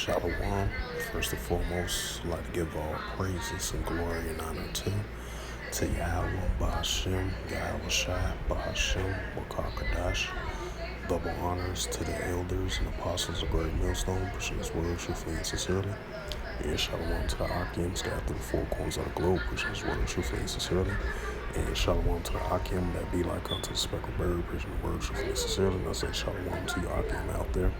Shalom. First and foremost, I'd like to give all praises and glory and honor to Yahweh, Bahashem, Yahweh Shai, Bahashem, Wakakadash. Double honors to the elders and apostles of Great Millstone, pushing his word truthfully and sincerely. And shalom to the Akim scattered through the four corners of the globe, pushing his word truthfully and sincerely. And shalom to the Akim that be like unto the speckled bird, pushing the word truthfully and sincerely. And I say shalom to you Akim out there.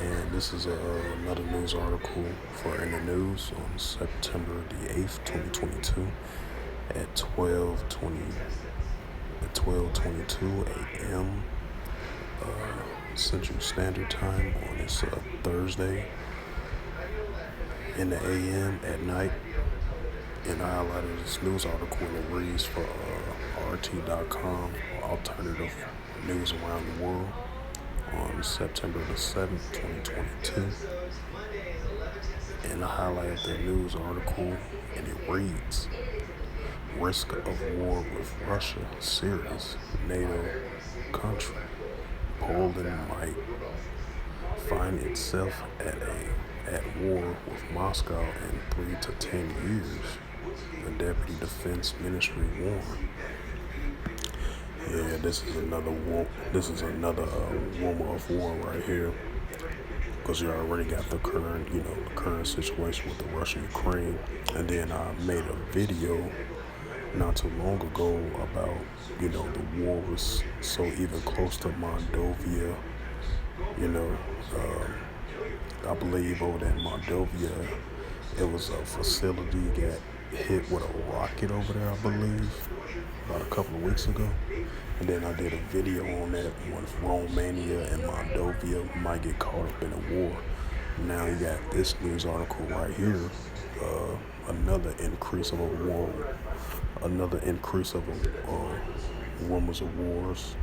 And this is another news article for In the News on September the 8th, 2022 at 12:22 a.m. Central Standard Time on this Thursday in the a.m. at night. And I highlighted this news article and it reads for RT.com, alternative news around the world, on September the 7th, 2022. And I highlighted the news article and it reads, risk of war with Russia serious, NATO country. Poland might find itself at war with Moscow in 3 to 10 years, the Deputy Defense Ministry warned. Yeah, this is another rumor of war right here, because you already got the current situation with the Russia-Ukraine, and then I made a video not too long ago about the war was so even close to Moldova. I believe over there in Moldova, it was a facility got hit with a rocket over there, I believe, about a couple of weeks ago. And then I did a video on that when Romania and Moldova might get caught up in a war. Now you got this news article right here, another increase of rumors of wars,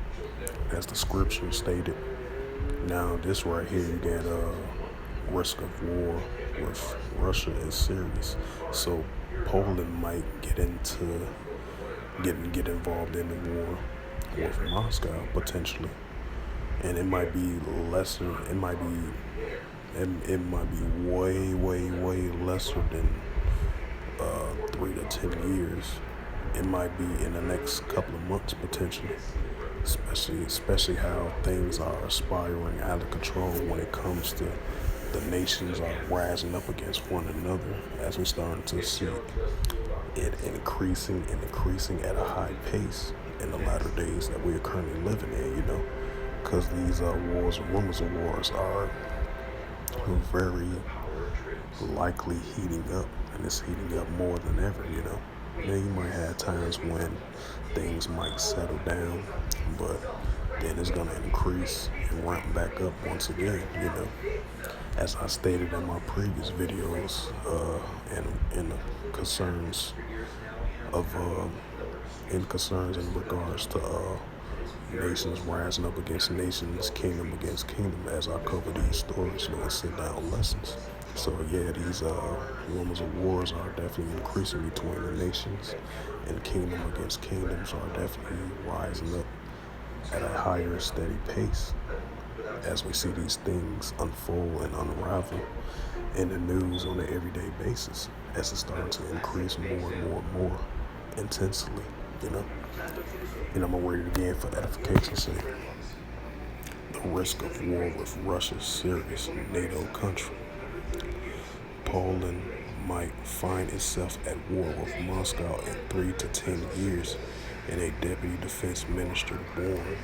as the scripture stated. Now this right here, you got risk of war with Russia is serious. So Poland might get involved in the war with Moscow potentially, and it might be lesser. It might be way lesser than 3 to 10 years. It might be in the next couple of months potentially, especially how things are spiraling out of control when it comes to the nations are rising up against one another, as we're starting to see it increasing at a high pace in the latter days that we are currently living in, because these wars and rumors of wars are very likely heating up, and it's heating up more than ever, Now you might have times when things might settle down, but then it's going to increase and ramp back up once again, As I stated in my previous videos, in concerns in regards to nations rising up against nations, kingdom against kingdom, as I cover these stories, and sit down lessons. So yeah, these rumors of wars are definitely increasing between the nations, and kingdom against kingdoms are definitely rising up at a higher, steady pace as we see these things unfold and unravel in the news on an everyday basis, as it's starting to increase more and more intensely, And I'm gonna read it again for edification's sake. The risk of war with Russia serious, NATO country. Poland might find itself at war with Moscow in 3 to 10 years, and a deputy defense minister warned.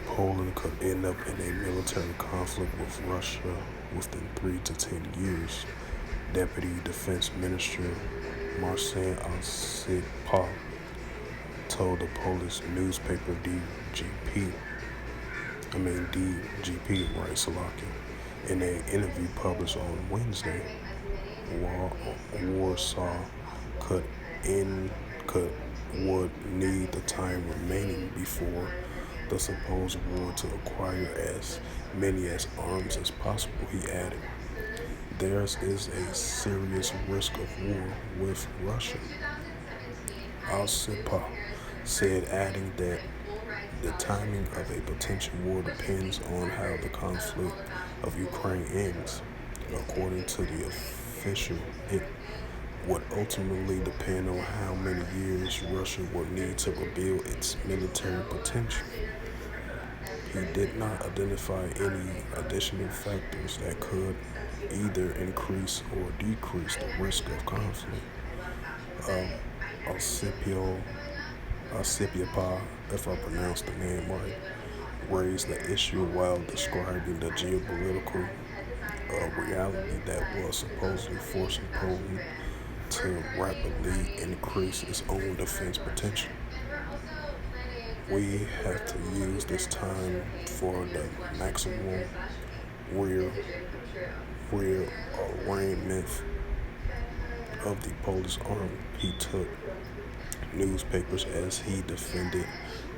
Poland could end up in a military conflict with Russia within 3 to 10 years, Deputy Defense Minister Marcin Osipal told the Polish newspaper DGP, in an interview published on Wednesday. Warsaw would need the time remaining before the supposed war to acquire as many as arms as possible, he added. There is a serious risk of war with Russia, Al-Sipa said, adding that The timing of a potential war depends on how the conflict of Ukraine ends. According to the official, it would ultimately depend on how many years Russia would need to rebuild its military potential. He did not identify any additional factors that could either increase or decrease the risk of conflict. Um, Alcipio, Alcipiapa, if I pronounced the name right, raised the issue while describing the geopolitical reality that was supposedly forcing Poland to rapidly increase its own defense potential. We have to use this time for the maximum rear rear arraignment of the Polish army. He took newspapers as he defended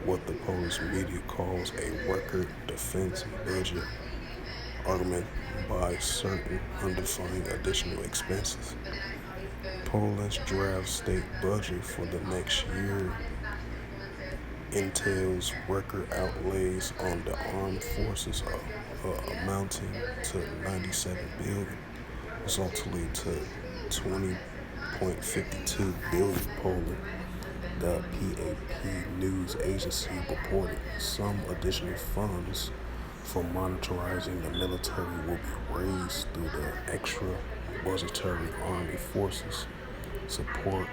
what the Polish media calls a record defense budget, argument by certain undefined additional expenses. Poland's draft state budget for the next year entails record outlays on the armed forces amounting to 97 billion, resulting to 20.52 billion Poland. The PAP news agency reported some additional funds for monitoring the military will be raised through the extra budgetary army forces support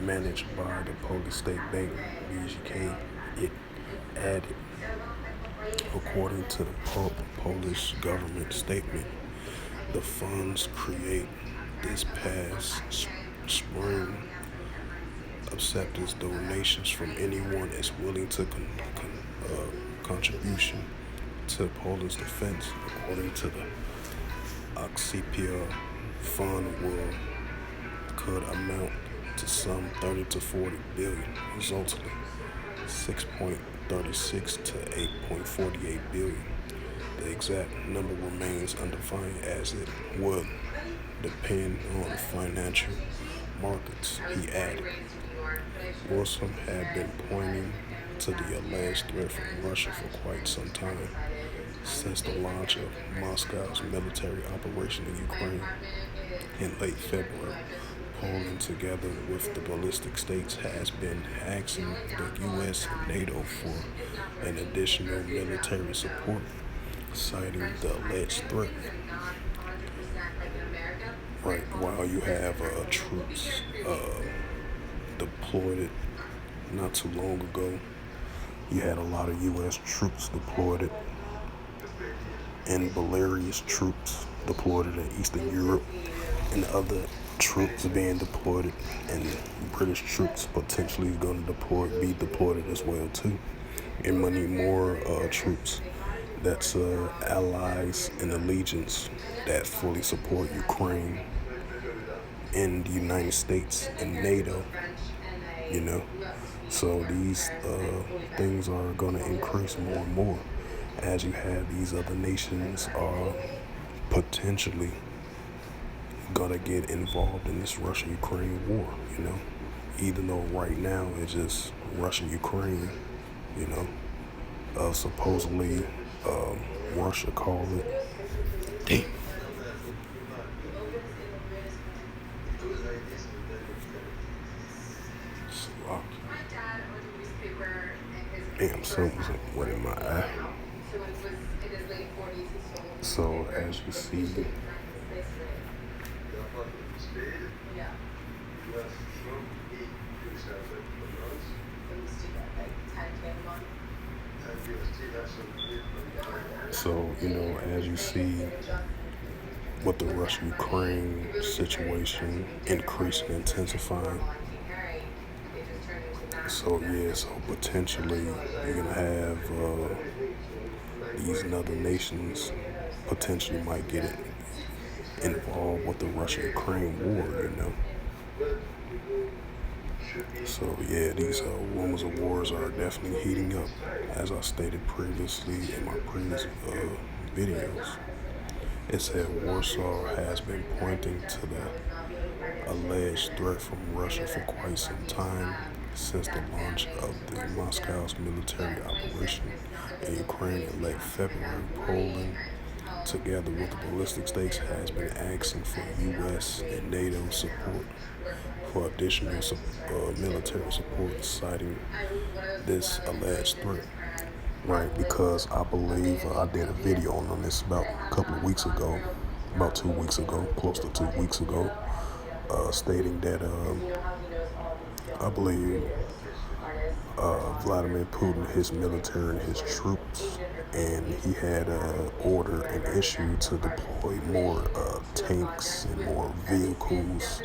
managed by the Polish State Bank (BGK). It added, according to the Polish government statement, the funds create this past spring acceptance donations from anyone is willing to contribution to Poland's defense. According to the Oxipia fund will could amount to some 30 to 40 billion, resulting 6.36 to 8.48 billion. The exact number remains undefined as it would depend on financial markets, he added. Warsaw had been pointing to the alleged threat from Russia for quite some time, since the launch of Moscow's military operation in Ukraine in late February. Poland, together with the ballistic states, has been asking the U.S. and NATO for an additional military support, citing the alleged threat. Right, while you have troops deployed not too long ago, you had a lot of U.S. troops deployed and Belarus troops deployed in Eastern Europe, and other troops being deployed, and British troops potentially going to be deployed as well too, and many more troops that's allies and allegiance that fully support Ukraine and the United States and NATO, you know. So these things are going to increase more and more as you have these other nations are potentially going to get involved in this Russia-Ukraine war, you know. Even though right now it's just Russia-Ukraine, you know. Supposedly Russia called it. Damn. Damn, something's wet in my eye. So as you see, as you see with the Russia-Ukraine situation increasing, intensifying. So potentially you're gonna have these other nations potentially might get involved with the Russia-Ukraine war, you know. So these rumors of wars are definitely heating up, as I stated previously in my previous videos. It said Warsaw has been pointing to the alleged threat from Russia for quite some time, since the launch of the Moscow's military operation in Ukraine in late February. Poland, together with the ballistic states, has been asking for U.S. and NATO support for additional military support, citing this alleged threat. Right, because I believe I did a video on this about a couple of weeks ago, about 2 weeks ago, close to 2 weeks ago, stating that I believe Vladimir Putin, his military and his troops, and he had an order and issue to deploy more tanks and more vehicles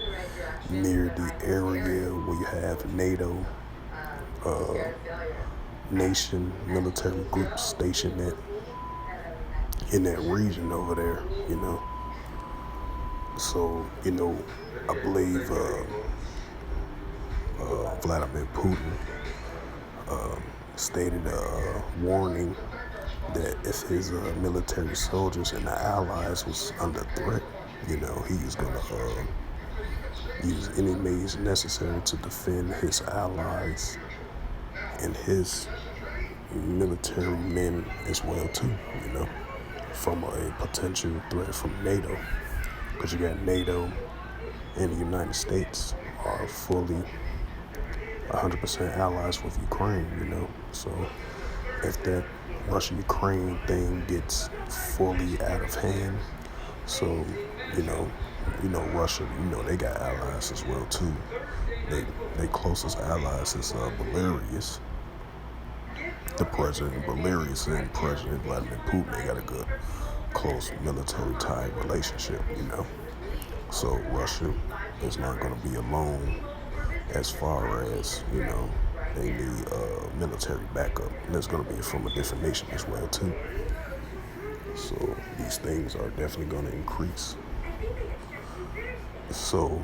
near the area where you have NATO nation military groups stationed in that region over there, you know. So, I believe Vladimir Putin stated a warning that if his military soldiers and the allies was under threat, he was going to use any means necessary to defend his allies and his military men as well too, from a potential threat from NATO. Because you got NATO and the United States are fully 100% allies with Ukraine, So if that Russia-Ukraine thing gets fully out of hand, so, Russia, they got allies as well too. They closest allies is Belarus. The President Belarus and President Vladimir Putin, they got a good, close military tie relationship, So Russia is not going to be alone as far as, they need military backup. And that's going to be from a different nation as well, too. So these things are definitely going to increase. So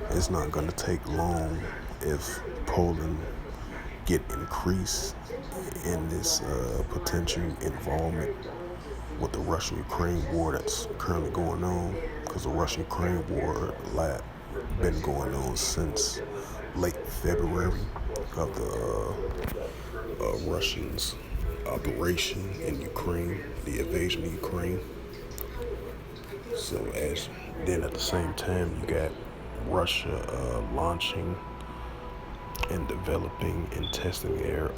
it's not going to take long if Poland get increased in this potential involvement with the Russia-Ukraine war that's currently going on, because the Russia-Ukraine war been going on since late February of the Russians' operation in Ukraine, the invasion of Ukraine. So then at the same time you got Russia launching and developing and testing their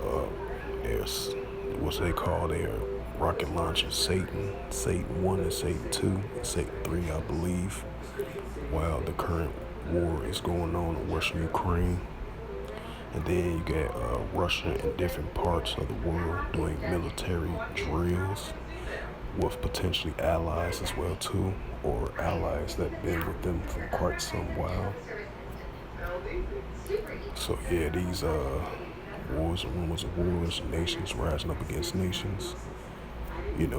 what's they call their rocket launcher, Satan 1 and Satan 2 and Satan 3, I believe, while the current war is going on in Russia-Ukraine. And then you got Russia in different parts of the world doing military drills with potentially allies as well too, or allies that have been with them for quite some while. So yeah, these wars and rumors of wars, nations rising up against nations.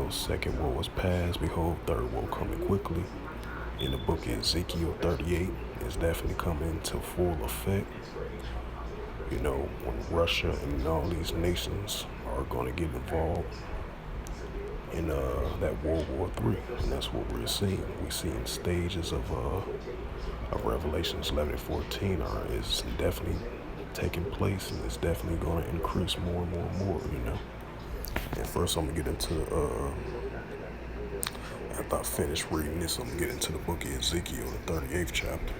Second war was past, behold, third war coming quickly. In the book of Ezekiel 38 is definitely coming into full effect. When Russia and all these nations are going to get involved in that World War III, and that's what we're seeing. We're seeing stages of Revelations 11 and 14 is definitely taking place, and it's definitely going to increase more and more and more. And first, I'm gonna get into after I finish reading this, I'm gonna get into the book of Ezekiel, the 38th chapter.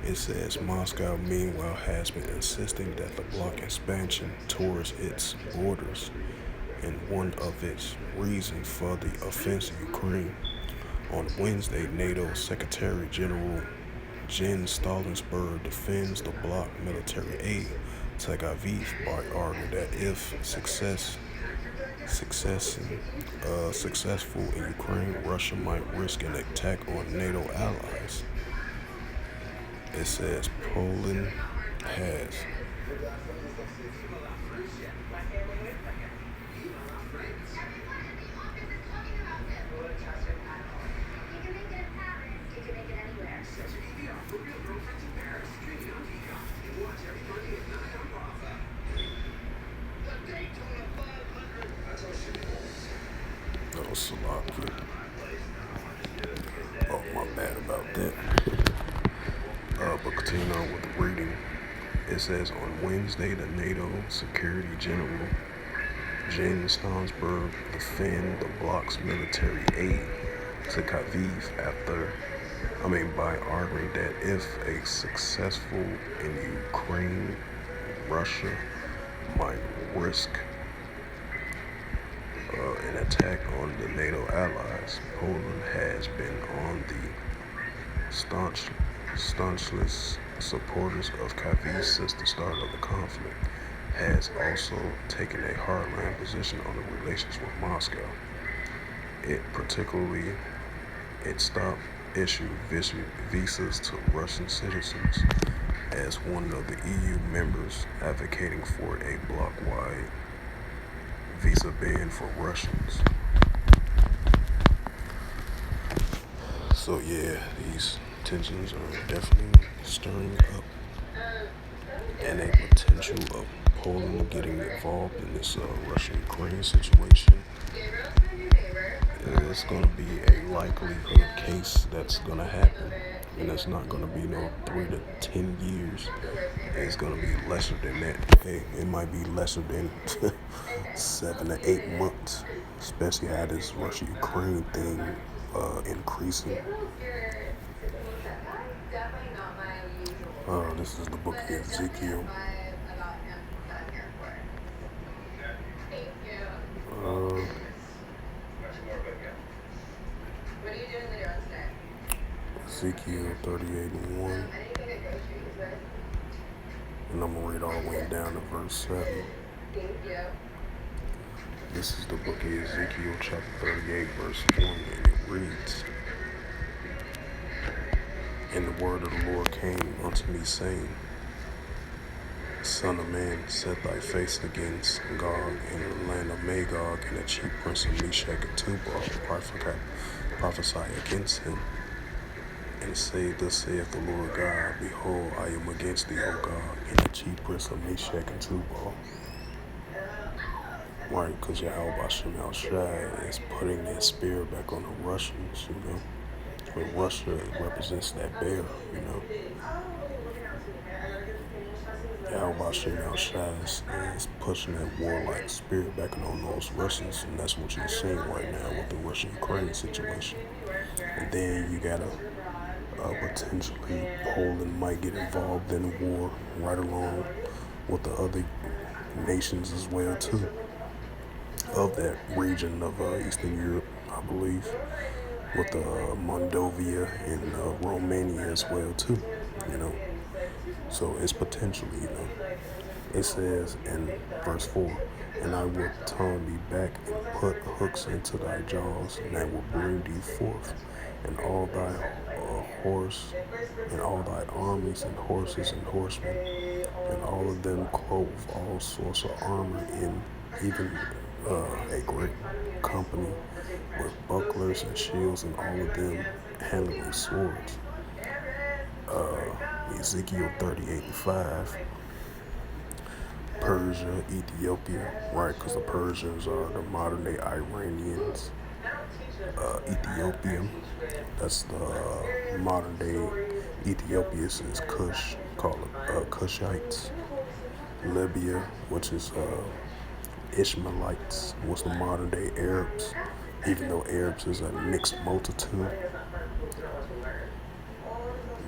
It says, Moscow, meanwhile, has been insisting that the bloc expansion towards its borders and one of its reasons for the offense in Ukraine. On Wednesday, NATO Secretary General Jens Stoltenberg defends the bloc military aid to Lviv by arguing that if successful in Ukraine, Russia might risk an attack on NATO allies. It says Poland has Slovakia. Oh, my bad about that. But continue on with the reading. It says on Wednesday, the NATO Security General Jens Stoltenberg defend the bloc's military aid to Kyiv by arguing that if a successful in Ukraine, Russia might risk an attack on the NATO allies. Poland has been on the staunchest supporters of Kyiv since the start of the conflict, has also taken a hardline position on the relations with Moscow. It stopped issuing visas to Russian citizens as one of the EU members advocating for a bloc-wide visa ban for Russians. So yeah, these tensions are definitely stirring up, and a potential of Poland getting involved in this Russia-Ukraine situation. It's going to be a likelihood case that's going to happen, and it's not going to be no 3 to 10 years. It's going to be lesser than that. Hey, it might be lesser than 7 to 8 months, especially how this Russia-Ukraine thing increasing. This is the book of Ezekiel. Ezekiel 38:1, and I'm going to read all the way down to verse 7. This is the book of Ezekiel chapter 38 verse 1, and it reads, And the word of the Lord came unto me, saying, Son of man, set thy face against Gog and the land of Magog, and the chief prince of Meshach and Tubal, prophesy against him, and say, Thus saith the Lord God, Behold, I am against thee, O Gog, and the chief prince of Meshach and Tubal. Right, because Yahweh Bashem Al Shai is putting that spear back on the Russians, But Russia represents that bear, Yahweh Bashem Al Shai is pushing that warlike spirit back on those Russians, and that's what you're seeing right now with the Russia-Ukraine situation. And then you got potentially Poland might get involved in the war right along with the other nations as well too, of that region of Eastern Europe, I believe, with Moldova and Romania as well too, So it's potentially, It says in verse 4, And I will turn thee back and put hooks into thy jaws, and I will bring thee forth, and all thy horse, and all thy armies, and horses, and horsemen, and all of them clothe all sorts of armor, in even a great company with bucklers and shields, and all of them handling swords. Ezekiel 38:5. Persia, Ethiopia, right? Because the Persians are the modern day Iranians. Ethiopia, that's the modern day Ethiopians is Kush, call it Kushites. Libya, which is Ishmaelites, was the modern day Arabs, even though Arabs is a mixed multitude.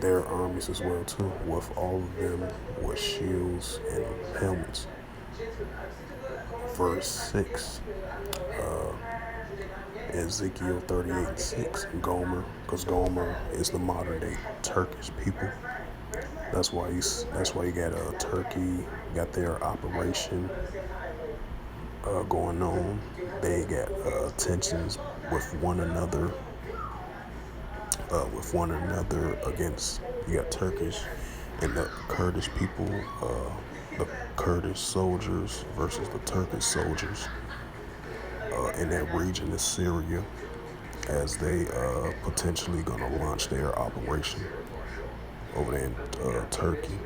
Their armies as well too, with all of them with shields and helmets. Verse 6, Ezekiel 38:6, Gomer, because Gomer is the modern day Turkish people. That's why you got Turkey got their operation going on. They got tensions with one another. Against, you got Turkish and the Kurdish people, the Kurdish soldiers versus the Turkish soldiers in that region of Syria, as they potentially gonna launch their operation over there in Turkey.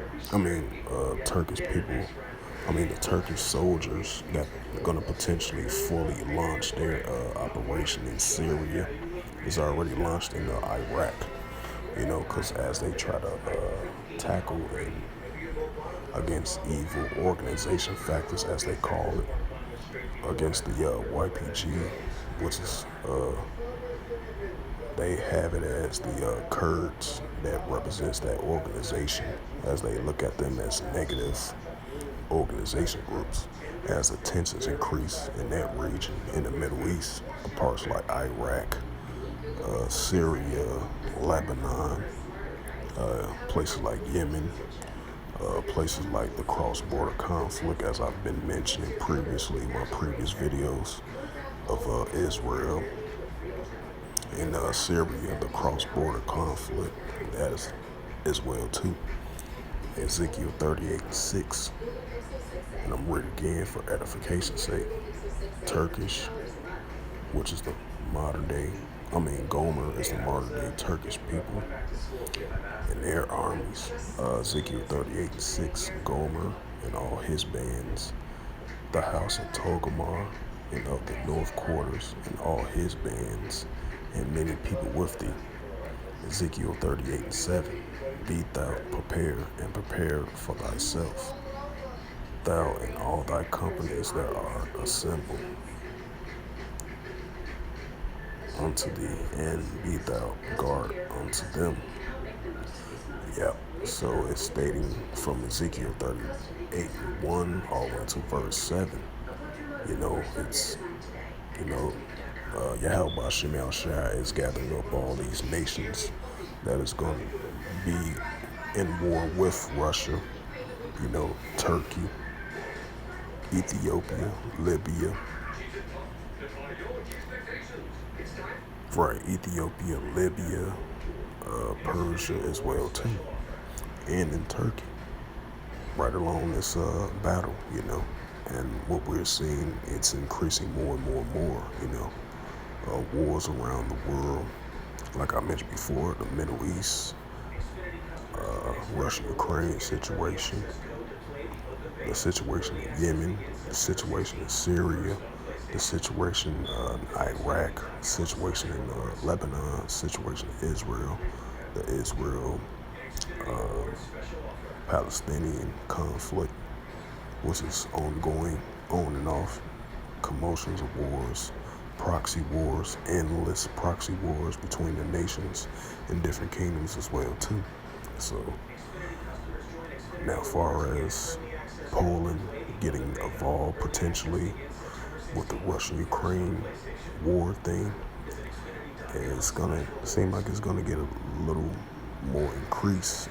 Turkish people. The Turkish soldiers that are gonna potentially fully launch their operation in Syria. It's already launched in Iraq, because as they try to tackle and against evil organization factors, as they call it, against the YPG, which is they have it as the Kurds that represents that organization, as they look at them as negative organization groups. As the tensions increase in that region, in the Middle East, parts like Iraq, Syria, Lebanon, places like Yemen, places like the cross-border conflict, as I've been mentioning previously in my previous videos of Israel and Syria, the cross-border conflict, that is as well too. Ezekiel 38:6, and I'm reading again for edification's sake. Turkish, which is the Gomer is the modern day Turkish people and their armies. Ezekiel 38:6, Gomer and all his bands, the house of Togomar and of the north quarters and all his bands, and many people with thee. Ezekiel 38:7, be thou prepare for thyself, thou and all thy companies that are assembled unto thee, and be thou guard unto them. Yep. So it's stating from Ezekiel 38:1 all the way to verse 7. It's, Yahweh Shem Shai is gathering up all these nations that is going to be in war with Russia, Turkey, Ethiopia, Libya, Persia as well too, and in Turkey, right along this battle, and what we're seeing, it's increasing more and more and more, wars around the world, like I mentioned before, the Middle East, Russia-Ukraine situation, the situation in Yemen, the situation in Syria, the situation in Iraq, the situation in Lebanon, the situation in Israel, the Israel Palestinian conflict, which is ongoing, on and off, commotions of wars, proxy wars, endless proxy wars between the nations and different kingdoms as well too. So now, far as Poland getting involved potentially with the Russia-Ukraine war thing, it's gonna seem like it's gonna get a little more increase,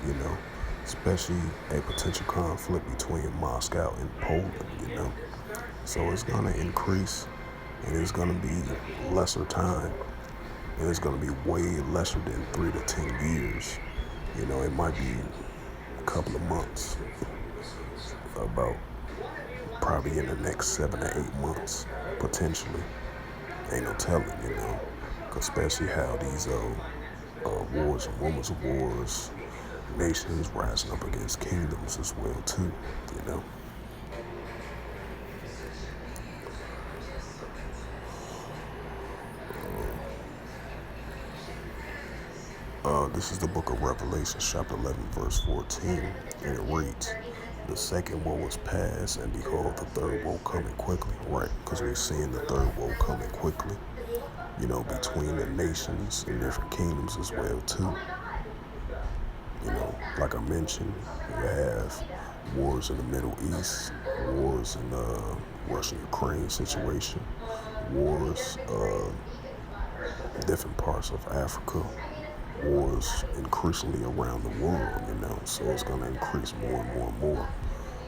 especially a potential conflict between Moscow and Poland, So it's gonna increase, and it's gonna be lesser time, and it's gonna be way lesser than 3 to 10 years. It might be a couple of months, about probably in the next 7 to 8 months, potentially. Ain't no telling, especially how these wars and rumors of wars, nations rising up against kingdoms as well too, This is the book of Revelation, chapter 11, verse 14, and it reads, the second woe was past, and behold, the third woe coming quickly. Right, because we're seeing the third woe coming quickly, between the nations and different kingdoms as well too. Like I mentioned, you have wars in the Middle East, wars in the Russia-Ukraine situation, wars different parts of Africa, wars increasingly around the world, so it's going to increase more and more and more.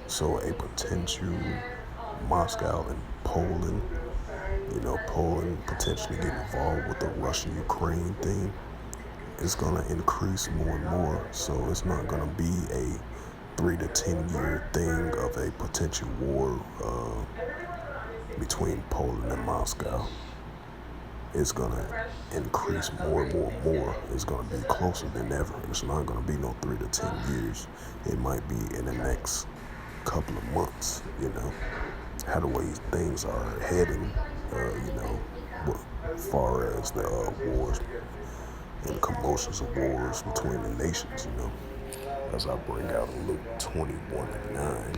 So a potential Moscow and Poland, Poland potentially getting involved with the Russia-Ukraine thing, is going to increase more and more. So it's not going to be a 3 to 10 year thing of a potential war between Poland and Moscow. It's going to increase more and more and more. It's going to be closer than ever. It's not going to be no 3 to 10 years. It might be in the next couple of months, how the way things are heading, as far as the wars and commotions of wars between the nations, as I bring out Luke 21 and 9.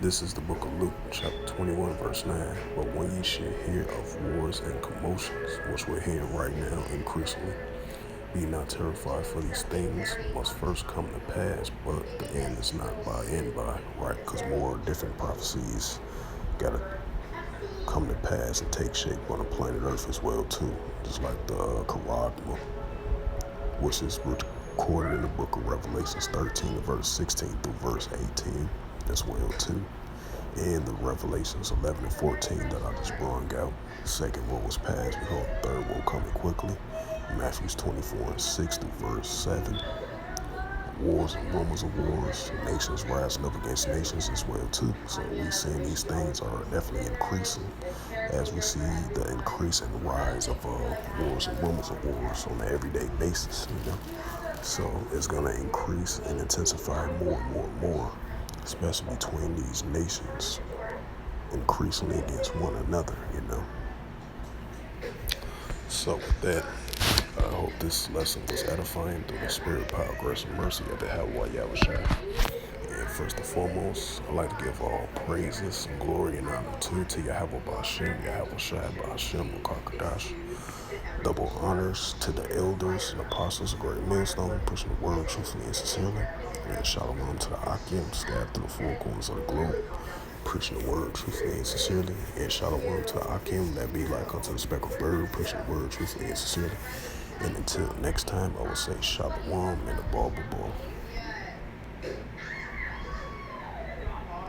This is the book of Luke, chapter 21, verse 9. But when ye shall hear of wars and commotions, which we're hearing right now increasingly, be not terrified, for these things must first come to pass, but the end is not by end by, right? Because more different prophecies got to come to pass and take shape on the planet Earth as well, too. Just like the Charagma, which is recorded in the book of Revelations 13, verse 16 through verse 18 as well, too. And the Revelations 11 and 14 that I just brought out. The second woe was past, behold, the third woe coming quickly. Matthews 24 and 6 through verse 7. Wars and rumors of wars, nations rising up against nations as well too. So we seeing these things are definitely increasing as we see the increase and rise of wars and rumors of wars on an everyday basis, So it's going to increase and intensify more and more and more, especially between these nations, increasingly against one another. So with that, I hope this lesson was edifying through the spirit, power, grace, and mercy of the Yahweh Yahushua. And first and foremost, I'd like to give all praises, glory, and honor to Yahweh Ba'Shem, Yahweh Shai Ba'Shem, Makakadash. Double honors to the elders and apostles of Great Millstone, pushing the word truthfully and sincerely. And shalom to the Akim, scattered through the four corners of the globe, preaching the word truthfully and sincerely. And shalom to the Akim, that be like unto the speckled bird, preaching the word truthfully and sincerely. And until next time, I will say shalom and a ball.